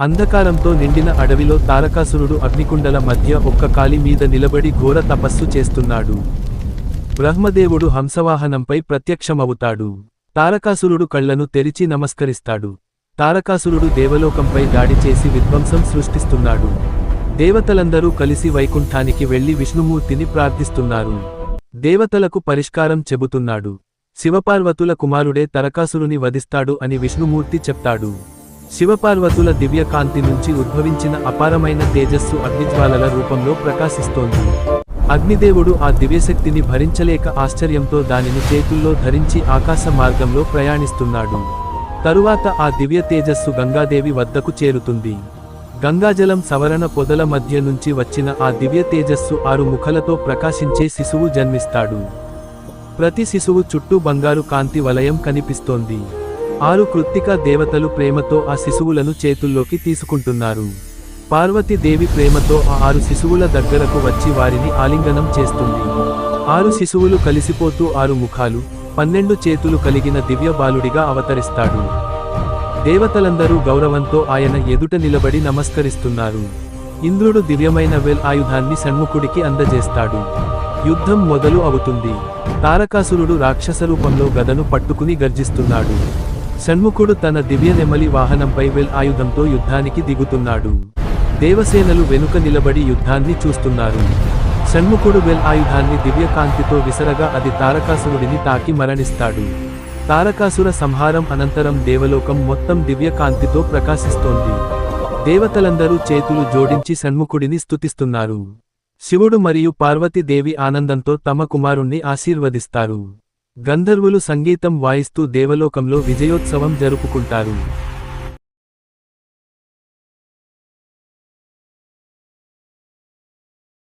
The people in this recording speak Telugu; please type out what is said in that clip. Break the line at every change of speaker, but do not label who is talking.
అంధకారంతో నిండిన అడవిలో తారకాసురుడు అగ్నికుండల మధ్య ఒక్క కాలి మీద నిలబడి ఘోర తపస్సు చేస్తున్నాడు. బ్రహ్మదేవుడు హంసవాహనంపై ప్రత్యక్షమవుతాడు. తారకాసురుడు కళ్లను తెరిచి నమస్కరిస్తాడు. తారకాసురుడు దేవలోకంపై దాడి చేసి విధ్వంసం సృష్టిస్తున్నాడు. దేవతలందరూ కలిసి వైకుంఠానికి వెళ్లి విష్ణుమూర్తిని ప్రార్థిస్తున్నారు. దేవతలకు పరిష్కారం చెబుతున్నాడు. శివపార్వతుల కుమారుడే తారకాసురుని వధిస్తాడు అని విష్ణుమూర్తి చెప్తాడు. శివపార్వతుల దివ్యకాంతి నుంచి ఉద్భవించిన అపారమైన తేజస్సు అగ్నిజ్వాలల రూపంలో ప్రకాశిస్తోంది. అగ్నిదేవుడు ఆ దివ్యశక్తిని భరించలేక ఆశ్చర్యంతో దానిని చేతుల్లో ధరించి ఆకాశ మార్గంలో ప్రయాణిస్తున్నాడు. తరువాత ఆ దివ్య తేజస్సు గంగాదేవి వద్దకు చేరుతుంది. గంగాజలం సవరణ పొదల మధ్య నుంచి వచ్చిన ఆ దివ్య తేజస్సు 6 ముఖలతో ప్రకాశించే శిశువు జన్మిస్తాడు. ప్రతి శిశువు చుట్టూ బంగారు కాంతి వలయం కనిపిస్తోంది. 6 కృత్తికా దేవతలు ప్రేమతో ఆ శిశువులను చేతుల్లోకి తీసుకుంటున్నారు. పార్వతీదేవి ప్రేమతో ఆ 6 శిశువుల దగ్గరకు వచ్చి వారిని ఆలింగనం చేస్తుంది. 6 శిశువులు కలిసిపోతూ 6 ముఖాలు, 12 చేతులు కలిగిన దివ్య బాలుడిగా అవతరిస్తాడు. దేవతలందరూ గౌరవంతో ఆయన ఎదుట నిలబడి నమస్కరిస్తున్నారు. ఇంద్రుడు దివ్యమైన వెల్ ఆయుధాన్ని షణ్ముఖుడికి అందజేస్తాడు. యుద్ధం మొదలు అవుతుంది. తారకాసురుడు రాక్షసరూపంలో గదను పట్టుకుని గర్జిస్తున్నాడు. షణ్ముఖుడు తన దివ్య నెమలి వాహనంపై వెల్ ఆయుధంతో యుద్ధానికి దిగుతున్నాడు. దేవసేనలు వెనుక నిలబడి యుద్ధాన్ని చూస్తున్నారు. షణ్ముఖుడు వెల్ ఆయుధాన్ని దివ్యకాంతితో విసరగా అది తారకాసురుడిని తాకి మరణిస్తాడు. తారకాసుర సంహారం అనంతరం దేవలోకం మొత్తం దివ్యకాంతితో ప్రకాశిస్తోంది. దేవతలందరూ చేతులు జోడించి షణ్ముఖుడిని స్తుతిస్తున్నారు. శివుడు మరియు పార్వతీదేవి ఆనందంతో తమ కుమారుణ్ణి ఆశీర్వదిస్తారు. గంధర్వులు సంగీతం వాయిస్తూ దేవలోకంలో విజయోత్సవం జరుపుకుంటారు.